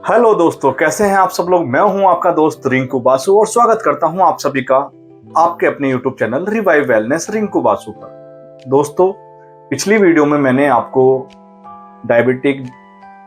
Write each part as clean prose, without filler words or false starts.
Hello दोस्तों, कैसे हैं आप सब लोग। मैं हूं आपका दोस्त रिंकू बासु और स्वागत करता हूं आप सभी का आपके अपने YouTube channel revive wellness Rinku Basu पर। दोस्तों, पिछली वीडियो में मैंने आपको डायबिटिक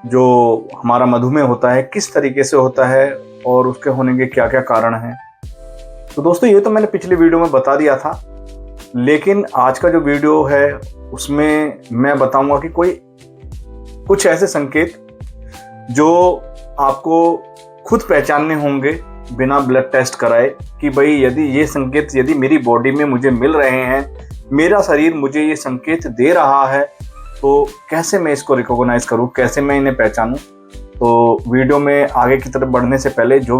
जो हमारा मधुमेह होता है किस तरीके से होता है और उसके होने के क्या क्या कारण हैं, तो दोस्तों ये तो मैंने पिछली वीडियो में बता दिया था। लेकिन आज का जो वीडियो है उसमें मैं बताऊंगा कि कुछ ऐसे संकेत जो आपको खुद पहचानने होंगे बिना ब्लड टेस्ट कराए कि भाई यदि ये संकेत यदि मेरी बॉडी में मुझे मिल रहे हैं, मेरा शरीर मुझे ये संकेत दे रहा है, तो कैसे मैं इसको रिकॉग्नाइज करूं, कैसे मैं इन्हें पहचानूं। तो वीडियो में आगे की तरफ बढ़ने से पहले जो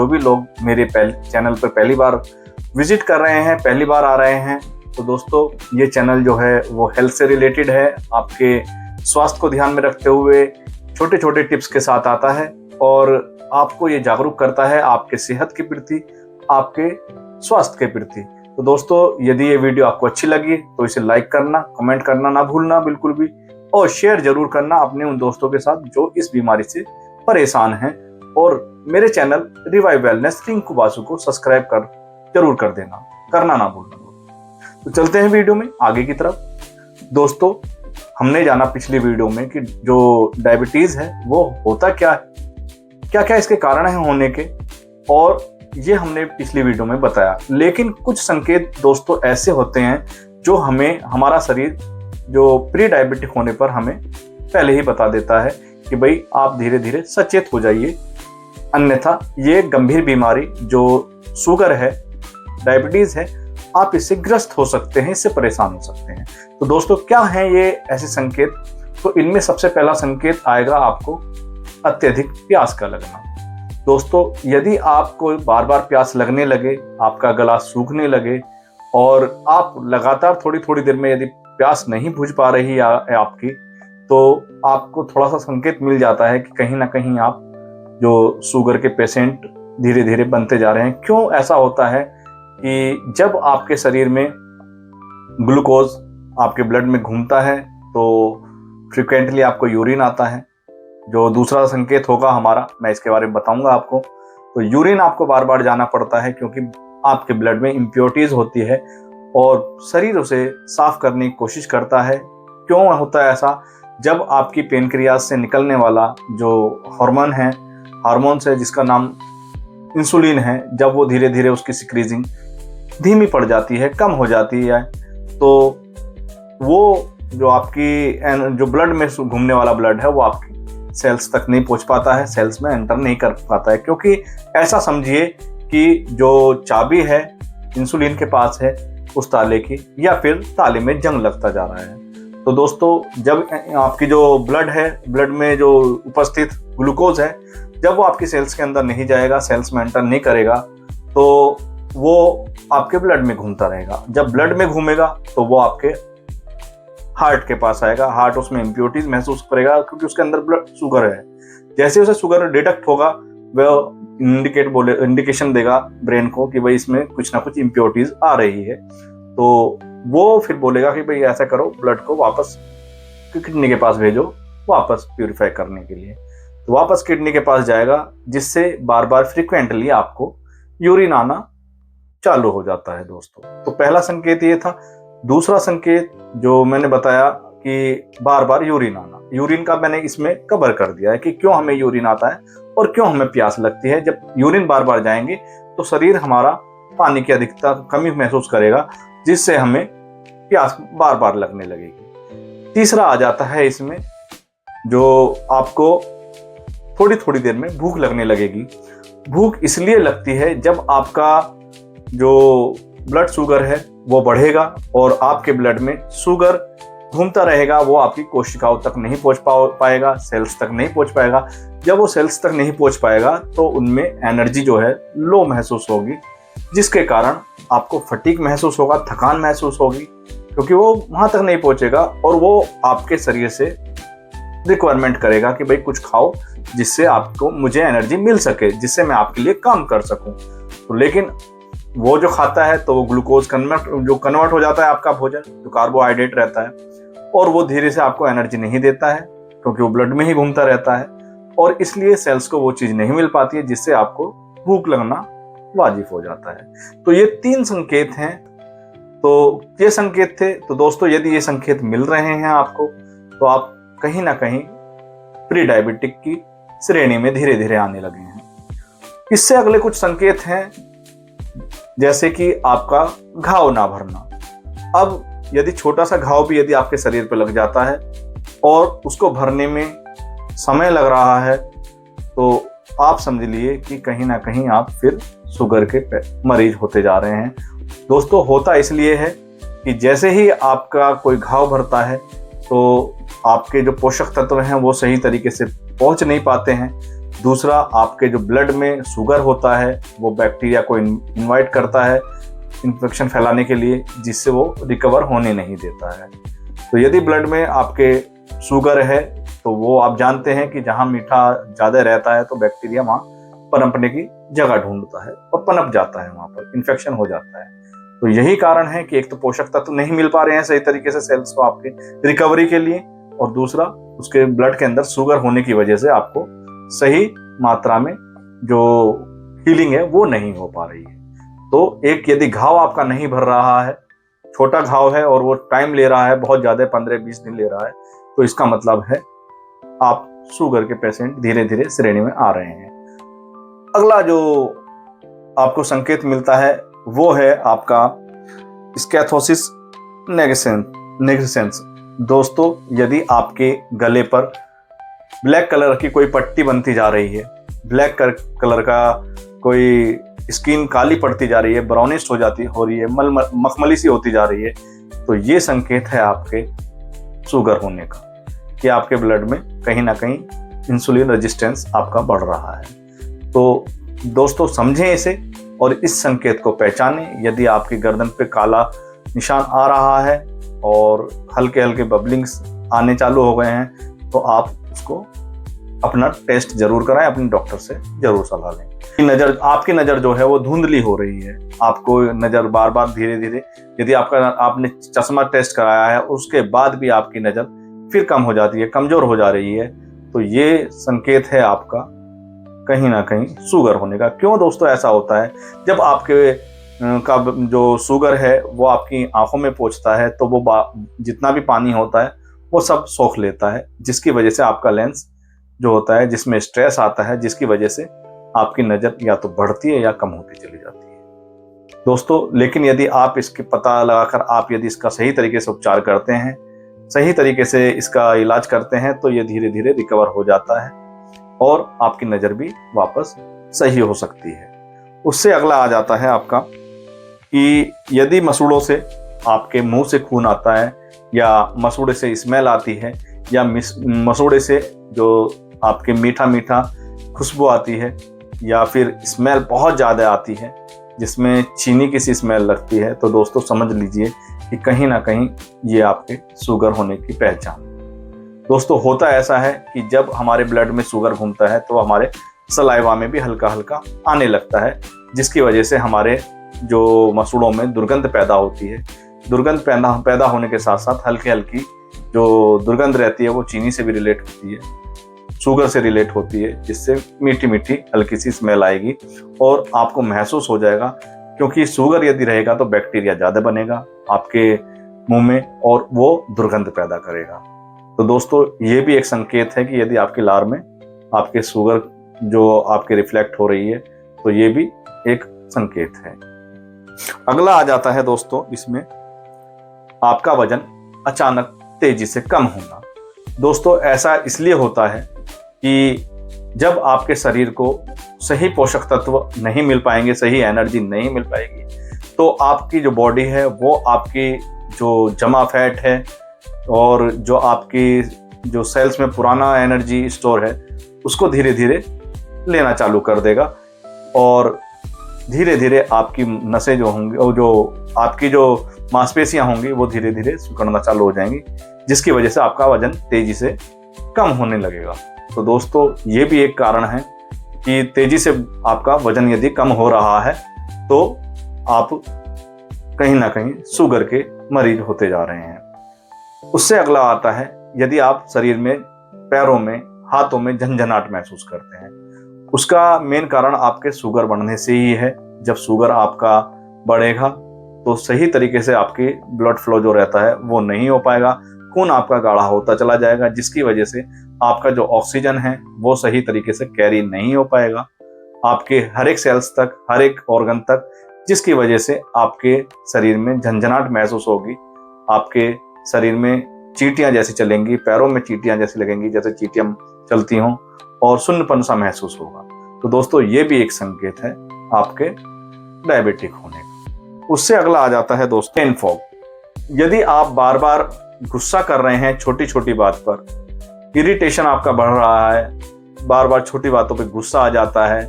भी लोग मेरे चैनल पर पहली बार विजिट कर रहे हैं, पहली बार आ रहे हैं, तो दोस्तों ये चैनल जो है वो हेल्थ से रिलेटेड है। आपके स्वास्थ्य को ध्यान में रखते हुए छोटे छोटे टिप्स के साथ आता है और आपको ये जागरूक करता है आपके सेहत के प्रति, आपके स्वास्थ्य के प्रति। तो दोस्तों यदि ये वीडियो आपको अच्छी लगी तो इसे लाइक करना, कमेंट करना ना भूलना बिल्कुल भी, और शेयर जरूर करना अपने उन दोस्तों के साथ जो इस बीमारी से परेशान हैं। और मेरे channel revive wellness Rinku Basu को सब्सक्राइब जरूर कर देना, करना ना भूलना। तो चलते हैं वीडियो में आगे की तरफ। दोस्तों, हमने जाना पिछली वीडियो में कि जो डायबिटीज है वो होता क्या है, क्या क्या इसके कारण है होने के, और ये हमने पिछली वीडियो में बताया। लेकिन कुछ संकेत दोस्तों ऐसे होते हैं जो हमें हमारा शरीर जो प्री डायबिटिक होने पर हमें पहले ही बता देता है कि भाई आप धीरे धीरे सचेत हो जाइए, अन्यथा ये गंभीर बीमारी जो शुगर है, डायबिटीज है, आप इससे ग्रस्त हो सकते हैं, इससे परेशान हो सकते हैं। तो दोस्तों क्या हैं ये ऐसे संकेत? तो इनमें सबसे पहला संकेत आएगा आपको अत्यधिक प्यास का लगना। दोस्तों यदि आपको बार बार प्यास लगने लगे, आपका गला सूखने लगे और आप लगातार थोड़ी थोड़ी देर में यदि प्यास नहीं बुझ पा रही है आपकी, तो आपको थोड़ा सा संकेत मिल जाता है कि कहीं ना कहीं आप जो शुगर के पेशेंट धीरे धीरे बनते जा रहे हैं। क्यों ऐसा होता है कि जब आपके शरीर में ग्लूकोज आपके ब्लड में घूमता है तो फ्रिक्वेंटली आपको यूरिन आता है। जो दूसरा संकेत होगा हमारा, मैं इसके बारे में बताऊंगा आपको। तो यूरिन आपको बार बार जाना पड़ता है क्योंकि आपके ब्लड में इम्प्योरिटीज होती है और शरीर उसे साफ करने की कोशिश करता है। क्यों होता है ऐसा? जब आपकी पेनक्रियाज से निकलने वाला जो हार्मोन्स है जिसका नाम इंसुलिन है, जब वो धीरे धीरे उसकी सिक्रीजिंग धीमी पड़ जाती है, कम हो जाती है, तो वो जो आपकी जो ब्लड में घूमने वाला ब्लड है वो आपकी सेल्स तक नहीं पहुंच पाता है, सेल्स में एंटर नहीं कर पाता है। क्योंकि ऐसा समझिए कि जो चाबी है इंसुलिन के पास है उस ताले की, या फिर ताले में जंग लगता जा रहा है। तो दोस्तों जब आपकी जो ब्लड है, ब्लड में जो उपस्थित ग्लूकोज है, जब वो आपकी सेल्स के अंदर नहीं जाएगा, सेल्स में एंटर नहीं करेगा, तो वो आपके ब्लड में घूमता रहेगा। जब ब्लड में घूमेगा तो वो आपके हार्ट के पास आएगा, हार्ट उसमें इम्प्योरिटीज महसूस करेगा क्योंकि उसके अंदर ब्लड शुगर है। जैसे उसे शुगर डिटेक्ट होगा वह इंडिकेशन देगा ब्रेन को कि भाई इसमें कुछ ना कुछ इम्प्योरिटीज आ रही है, तो वो फिर बोलेगा कि भाई ऐसा करो, ब्लड को वापस किडनी के पास भेजो वापस प्यूरिफाई करने के लिए। तो वापस किडनी के पास जाएगा, जिससे बार बार फ्रिक्वेंटली आपको यूरिन आना चालू हो जाता है दोस्तों। तो पहला संकेत ये था। दूसरा संकेत जो मैंने बताया कि बार बार यूरिन आना, यूरिन का मैंने इसमें कवर कर दिया है कि क्यों हमें यूरिन आता है और क्यों हमें प्यास लगती है। जब यूरिन बार बार जाएंगे तो शरीर हमारा पानी की अधिकता कमी महसूस करेगा, जिससे हमें प्यास बार बार लगने लगेगी। तीसरा आ जाता है इसमें, जो आपको थोड़ी थोड़ी देर में भूख लगने लगेगी। भूख इसलिए लगती है जब आपका जो ब्लड शुगर है वो बढ़ेगा और आपके ब्लड में शुगर घूमता रहेगा, वो आपकी कोशिकाओं तक नहीं पहुंच पाएगा, सेल्स तक नहीं पहुंच पाएगा। जब वो सेल्स तक नहीं पहुंच पाएगा तो उनमें एनर्जी जो है लो महसूस होगी, जिसके कारण आपको फटीग महसूस होगा, थकान महसूस होगी, क्योंकि वो वहां तक नहीं पहुंचेगा और वो आपके शरीर से रिक्वायरमेंट करेगा कि भाई कुछ खाओ जिससे आपको मुझे एनर्जी मिल सके, जिससे मैं आपके लिए काम कर सकूं। तो लेकिन वो जो खाता है तो वो ग्लूकोज कन्वर्ट हो जाता है आपका भोजन, जो कार्बोहाइड्रेट रहता है, और वो धीरे से आपको एनर्जी नहीं देता है क्योंकि वो ब्लड में ही घूमता रहता है। और इसलिए सेल्स को वो चीज नहीं मिल पाती है जिससे आपको भूख लगना वाजिब हो जाता है। तो ये 3 संकेत हैं। तो ये संकेत थे। तो दोस्तों यदि ये संकेत मिल रहे हैं आपको, तो आप कहीं ना कहीं प्री डायबिटिक की श्रेणी में धीरे धीरे आने लगे हैं। इससे अगले कुछ संकेत हैं, जैसे कि आपका घाव ना भरना। अब यदि छोटा सा घाव भी यदि आपके शरीर पर लग जाता है और उसको भरने में समय लग रहा है, तो आप समझ लिए कि कहीं ना कहीं आप फिर शुगर के मरीज होते जा रहे हैं। दोस्तों होता इसलिए है कि जैसे ही आपका कोई घाव भरता है तो आपके जो पोषक तत्व हैं वो सही तरीके से पहुंच नहीं पाते हैं। दूसरा, आपके जो ब्लड में शुगर होता है वो बैक्टीरिया को इनवाइट करता है इन्फेक्शन फैलाने के लिए, जिससे वो रिकवर होने नहीं देता है। तो यदि ब्लड में आपके शुगर है तो वो आप जानते हैं कि जहाँ मीठा ज़्यादा रहता है तो बैक्टीरिया वहाँ पनपने की जगह ढूंढता है और पनप जाता है, वहाँ पर इन्फेक्शन हो जाता है। तो यही कारण है कि एक तो पोषक तत्व नहीं मिल पा रहे हैं सही तरीके से सेल्स को आपके रिकवरी के लिए, और दूसरा उसके ब्लड के अंदर शुगर होने की वजह से आपको सही मात्रा में जो हीलिंग है वो नहीं हो पा रही है। तो एक यदि घाव आपका नहीं भर रहा है, छोटा घाव है और वो टाइम ले रहा है, बहुत ज्यादा 15-20 दिन ले रहा है, तो इसका मतलब है आप शुगर के पेशेंट धीरे धीरे श्रेणी में आ रहे हैं। अगला जो आपको संकेत मिलता है वो है आपका स्कैथोसिस निग्रिसेंस। दोस्तों यदि आपके गले पर ब्लैक कलर की कोई पट्टी बनती जा रही है, ब्लैक कलर का कोई स्किन काली पड़ती जा रही है, ब्राउनिश हो रही है, मखमली सी होती जा रही है, तो ये संकेत है आपके शुगर होने का, कि आपके ब्लड में कहीं ना कहीं इंसुलिन रेजिस्टेंस आपका बढ़ रहा है। तो दोस्तों समझें इसे और इस संकेत को पहचानें। यदि आपकी गर्दन पे काला निशान आ रहा है और हल्के हल्के बबलिंग्स आने चालू हो गए हैं, तो आप उसको अपना टेस्ट जरूर कराएं, अपने डॉक्टर से जरूर सलाह लें। आपकी नज़र जो है वो धुंधली हो रही है, आपको नज़र बार बार धीरे धीरे, यदि आपने चश्मा टेस्ट कराया है उसके बाद भी आपकी नज़र फिर कम हो जाती है, कमज़ोर हो जा रही है, तो ये संकेत है आपका कहीं ना कहीं शुगर होने का। क्यों दोस्तों ऐसा होता है? जब आपके का जो शुगर है वो आपकी आंखों में पहुंचता है तो वो जितना भी पानी होता है वो सब सोख लेता है, जिसकी वजह से आपका लेंस जो होता है जिसमें स्ट्रेस आता है, जिसकी वजह से आपकी नज़र या तो बढ़ती है या कम होती चली जाती है दोस्तों। लेकिन यदि आप इसके पता लगाकर आप यदि इसका सही तरीके से उपचार करते हैं, सही तरीके से इसका इलाज करते हैं, तो ये धीरे धीरे रिकवर हो जाता है और आपकी नज़र भी वापस सही हो सकती है। उससे अगला आ जाता है आपका कि यदि मसूड़ों से आपके मुंह से खून आता है, या मसूड़े से स्मेल आती है, या मसूड़े से जो आपके मीठा मीठा खुशबू आती है, या फिर स्मेल बहुत ज़्यादा आती है जिसमें चीनी की सी स्मेल लगती है, तो दोस्तों समझ लीजिए कि कहीं ना कहीं ये आपके शुगर होने की पहचान। दोस्तों होता ऐसा है कि जब हमारे ब्लड में शुगर घूमता है तो हमारे सलाइवा में भी हल्का हल्का आने लगता है, जिसकी वजह से हमारे जो मसूड़ों में दुर्गंध पैदा होती है। दुर्गंध पैदा होने के साथ साथ हल्की हल्की जो दुर्गंध रहती है वो चीनी से भी रिलेट होती है, शुगर से रिलेट होती है, जिससे मीठी मीठी हल्की सी स्मेल आएगी और आपको महसूस हो जाएगा, क्योंकि शुगर यदि रहेगा तो बैक्टीरिया ज़्यादा बनेगा आपके मुंह में और वो दुर्गंध पैदा करेगा। तो दोस्तों ये भी एक संकेत है कि यदि आपकी लार में आपके शुगर जो आपके रिफ्लेक्ट हो रही है, तो ये भी एक संकेत है। अगला आ जाता है दोस्तों इसमें आपका वजन अचानक तेजी से कम होना। दोस्तों ऐसा इसलिए होता है कि जब आपके शरीर को सही पोषक तत्व नहीं मिल पाएंगे, सही एनर्जी नहीं मिल पाएगी, तो आपकी जो बॉडी है वो आपकी जो जमा फैट है और जो आपकी जो सेल्स में पुराना एनर्जी स्टोर है उसको धीरे धीरे लेना चालू कर देगा, और धीरे धीरे आपकी नसें जो होंगी और जो आपकी जो मांसपेशियां होंगी वो धीरे धीरे सिकुड़ना चालू हो जाएंगी, जिसकी वजह से आपका वजन तेजी से कम होने लगेगा। तो दोस्तों ये भी एक कारण है कि तेजी से आपका वजन यदि कम हो रहा है तो आप कहीं ना कहीं शुगर के मरीज होते जा रहे हैं। उससे अगला आता है यदि आप शरीर में, पैरों में, हाथों में झंझनाहट महसूस करते हैं। उसका मेन कारण आपके शुगर बढ़ने से ही है। जब शुगर आपका बढ़ेगा तो सही तरीके से आपकी ब्लड फ्लो जो रहता है वो नहीं हो पाएगा, खून आपका गाढ़ा होता चला जाएगा, जिसकी वजह से आपका जो ऑक्सीजन है वो सही तरीके से कैरी नहीं हो पाएगा आपके हर एक सेल्स तक, हर एक ऑर्गन तक, जिसकी वजह से आपके शरीर में झंझनाहट महसूस होगी, आपके शरीर में चींटियां जैसी चलेंगी, पैरों में चींटियां जैसी लगेंगी जैसे चींटियां चलती हों, और सुन्नपन सा महसूस होगा। तो दोस्तों ये भी एक संकेत है आपके डायबिटिक होने का। उससे अगला आ जाता है दोस्तों ब्रेन फॉग। यदि आप बार बार गुस्सा कर रहे हैं छोटी छोटी बात पर, इरिटेशन आपका बढ़ रहा है, बार बार छोटी बातों पे गुस्सा आ जाता है,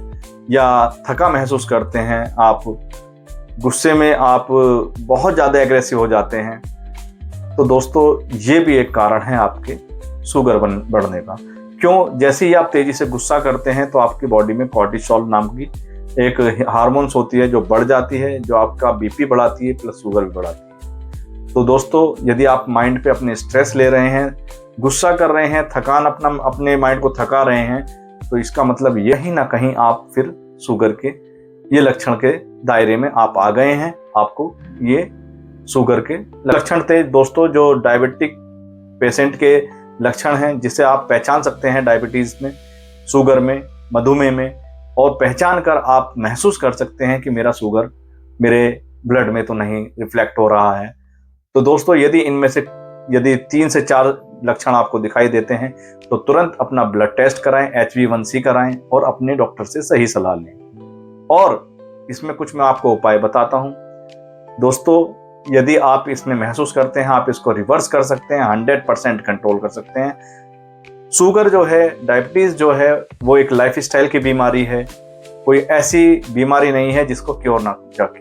या थका महसूस करते हैं, आप गुस्से में आप बहुत ज़्यादा एग्रेसिव हो जाते हैं, तो दोस्तों ये भी एक कारण है आपके शुगर बढ़ने का। क्यों? जैसे ही आप तेजी से गुस्सा करते हैं तो आपकी बॉडी में कॉर्टिसोल नाम की एक हार्मोन्स होती है जो बढ़ जाती है, जो आपका बीपी बढ़ाती है प्लस शुगर भी बढ़ाती है। तो दोस्तों यदि आप माइंड पे अपने स्ट्रेस ले रहे हैं, गुस्सा कर रहे हैं, थकान अपने माइंड को थका रहे हैं, तो इसका मतलब यही ना कहीं आप फिर शुगर के ये लक्षण के दायरे में आप आ गए हैं। आपको ये शुगर के लक्षण थे दोस्तों, जो डायबिटिक पेशेंट के लक्षण हैं, जिसे आप पहचान सकते हैं डायबिटीज में, शुगर में, मधुमेह में, और पहचान कर आप महसूस कर सकते हैं कि मेरा शुगर मेरे ब्लड में तो नहीं रिफ्लेक्ट हो रहा है। तो दोस्तों यदि इनमें से 3 से 4 लक्षण आपको दिखाई देते हैं तो तुरंत अपना ब्लड टेस्ट कराएं, HbA1c कराएं और अपने डॉक्टर से सही सलाह लें। और इसमें कुछ मैं आपको उपाय बताता हूं दोस्तों। यदि आप इसमें महसूस करते हैं, आप इसको रिवर्स कर सकते हैं, 100% कंट्रोल कर सकते हैं। शुगर जो है, डायबिटीज जो है, वो एक लाइफस्टाइल की बीमारी है, कोई ऐसी बीमारी नहीं है जिसको क्योर ना जाके।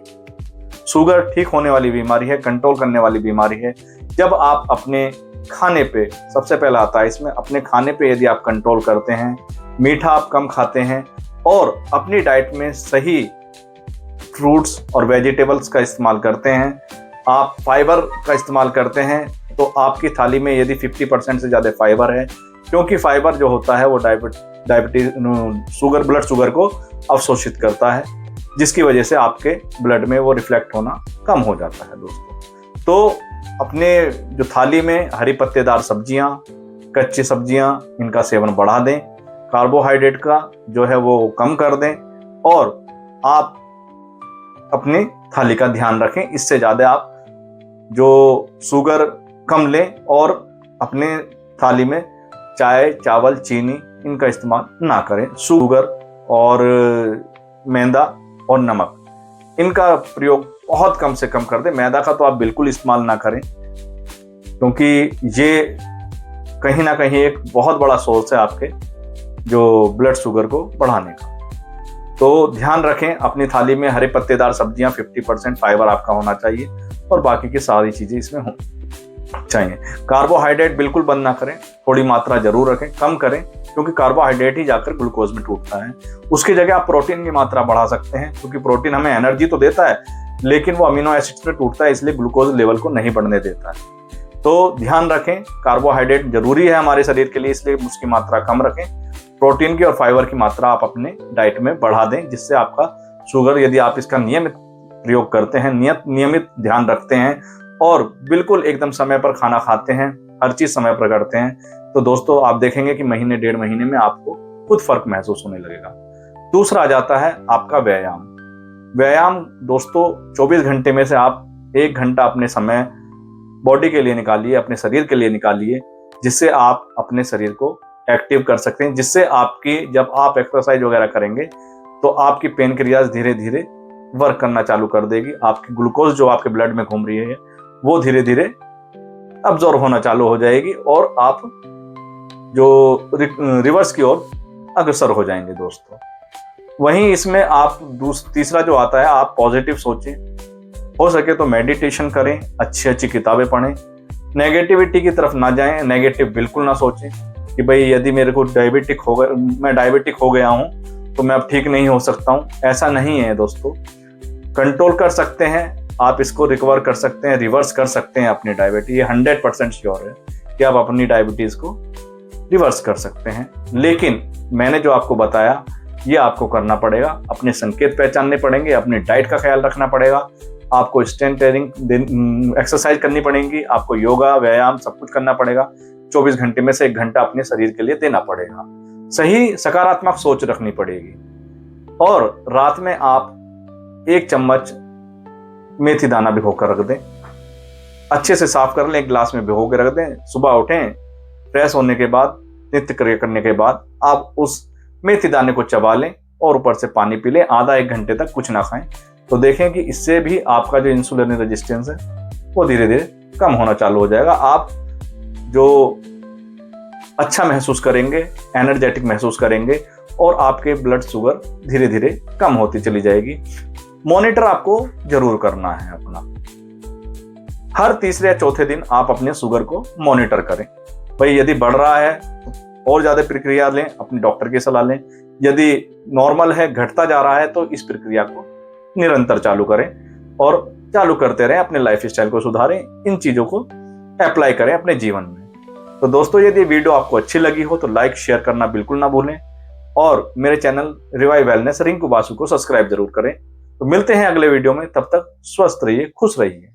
शुगर ठीक होने वाली बीमारी है, कंट्रोल करने वाली बीमारी है। जब आप अपने खाने पे, सबसे पहला आता है इसमें, अपने खाने पे यदि आप कंट्रोल करते हैं, मीठा आप कम खाते हैं और अपनी डाइट में सही फ्रूट्स और वेजिटेबल्स का इस्तेमाल करते हैं, आप फाइबर का इस्तेमाल करते हैं, तो आपकी थाली में यदि 50% से ज़्यादा फाइबर है, क्योंकि फाइबर जो होता है वो ब्लड शुगर को अवशोषित करता है, जिसकी वजह से आपके ब्लड में वो रिफ्लेक्ट होना कम हो जाता है दोस्तों। तो अपने जो थाली में हरी पत्तेदार सब्जियां, कच्ची सब्जियां, इनका सेवन बढ़ा दें, कार्बोहाइड्रेट का जो है वो कम कर दें, और आप अपनी थाली का ध्यान रखें। इससे ज़्यादा आप जो शुगर कम लें और अपने थाली में चाय, चावल, चीनी इनका इस्तेमाल ना करें। शुगर और मैदा और नमक इनका प्रयोग बहुत कम से कम कर दें। मैदा का तो आप बिल्कुल इस्तेमाल ना करें, क्योंकि ये कहीं ना कहीं एक बहुत बड़ा सोर्स है आपके जो ब्लड शुगर को बढ़ाने का। तो ध्यान रखें, अपनी थाली में हरे पत्तेदार सब्जियां, 50% फाइबर आपका होना चाहिए और बाकी की सारी चीजें इसमें हो चाहिए। कार्बोहाइड्रेट बिल्कुल बंद ना करें, थोड़ी मात्रा जरूर रखें, कम करें, क्योंकि कार्बोहाइड्रेट ही जाकर ग्लूकोज में टूटता है। उसकी जगह आप प्रोटीन की मात्रा बढ़ा सकते हैं, क्योंकि प्रोटीन हमें एनर्जी तो देता है, लेकिन वो अमीनो एसिड्स में टूटता है, इसलिए ग्लूकोज लेवल को नहीं बढ़ने देता है। तो ध्यान रखें, कार्बोहाइड्रेट जरूरी है हमारे शरीर के लिए, इसलिए उसकी मात्रा कम रखें। प्रोटीन की और फाइबर की मात्रा आप अपने डाइट में बढ़ा दें, जिससे आपका शुगर, यदि आप इसका नियमित प्रयोग करते हैं, नियमित ध्यान रखते हैं और बिल्कुल एकदम समय पर खाना खाते हैं, हर चीज समय पर करते हैं, तो दोस्तों आप देखेंगे कि महीने 1.5 महीने में आपको खुद फर्क महसूस होने लगेगा। दूसरा आ जाता है आपका व्यायाम। व्यायाम दोस्तों 24 घंटे में से आप 1 घंटा अपने समय बॉडी के लिए निकालिए, अपने शरीर के लिए निकालिए, जिससे आप अपने शरीर को एक्टिव कर सकते हैं, जिससे आपकी, जब आप एक्सरसाइज वगैरह करेंगे तो आपकी पेनक्रियाज धीरे धीरे वर्क करना चालू कर देगी। आपकी ग्लूकोज जो आपके ब्लड में घूम रही है वो धीरे धीरे अब्जॉर्ब होना चालू हो जाएगी और आप जो रिवर्स की ओर अग्रसर हो जाएंगे दोस्तों। वहीं इसमें आप तीसरा जो आता है, आप पॉजिटिव सोचें, हो सके तो मेडिटेशन करें, अच्छी अच्छी किताबें पढ़ें, नेगेटिविटी की तरफ ना जाएं, नेगेटिव बिल्कुल ना सोचें कि भाई यदि मेरे को मैं डायबिटिक हो गया हूं तो मैं अब ठीक नहीं हो सकता हूं। ऐसा नहीं है दोस्तों, कंट्रोल कर सकते हैं आप, इसको रिकवर कर सकते हैं, रिवर्स कर सकते हैं अपनी डायबिटीज। ये 100% श्योर है कि आप अपनी डायबिटीज को रिवर्स कर सकते हैं। लेकिन मैंने जो आपको बताया ये आपको करना पड़ेगा, अपने संकेत पहचानने पड़ेंगे, अपनी डाइट का ख्याल रखना पड़ेगा, आपको स्ट्रेंथ ट्रेनिंग एक्सरसाइज करनी पड़ेगी, आपको योगा व्यायाम सब कुछ करना पड़ेगा। 24 घंटे में से 1 घंटा अपने शरीर के लिए देना पड़ेगा। सही सकारात्मक सोच रखनी पड़ेगी। और रात में आप 1 चम्मच मेथी दाना भिगो कर रख दें, अच्छे से साफ कर लें, 1 गिलास में भिगो के रख दें। सुबह उठें, फ्रेश होने के बाद, नित्य क्रिया करने के बाद आप उस मेथी दाने को चबा लें और ऊपर से पानी पी लें। आधा 1 घंटे तक कुछ ना खाएं, तो देखें कि इससे भी आपका जो इंसुलिन रेजिस्टेंस है वो धीरे धीरे कम होना चालू हो जाएगा। आप जो अच्छा महसूस करेंगे, एनर्जेटिक महसूस करेंगे और आपके ब्लड शुगर धीरे धीरे कम होती चली जाएगी। मॉनिटर आपको जरूर करना है अपना। हर तीसरे या चौथे दिन आप अपने शुगर को मॉनिटर करें। भाई यदि बढ़ रहा है तो और ज्यादा प्रक्रिया लें, अपने डॉक्टर की सलाह लें। यदि नॉर्मल है, घटता जा रहा है, तो इस प्रक्रिया को निरंतर चालू करें और चालू करते रहें। अपने लाइफ स्टाइल को सुधारें, इन चीजों को अप्लाई करें अपने जीवन में। तो दोस्तों, यदि वीडियो आपको अच्छी लगी हो तो लाइक शेयर करना बिल्कुल ना भूलें और मेरे channel revive wellness Rinku Basu को सब्सक्राइब जरूर करें। तो मिलते हैं अगले वीडियो में, तब तक स्वस्थ रहिए, खुश रहिए।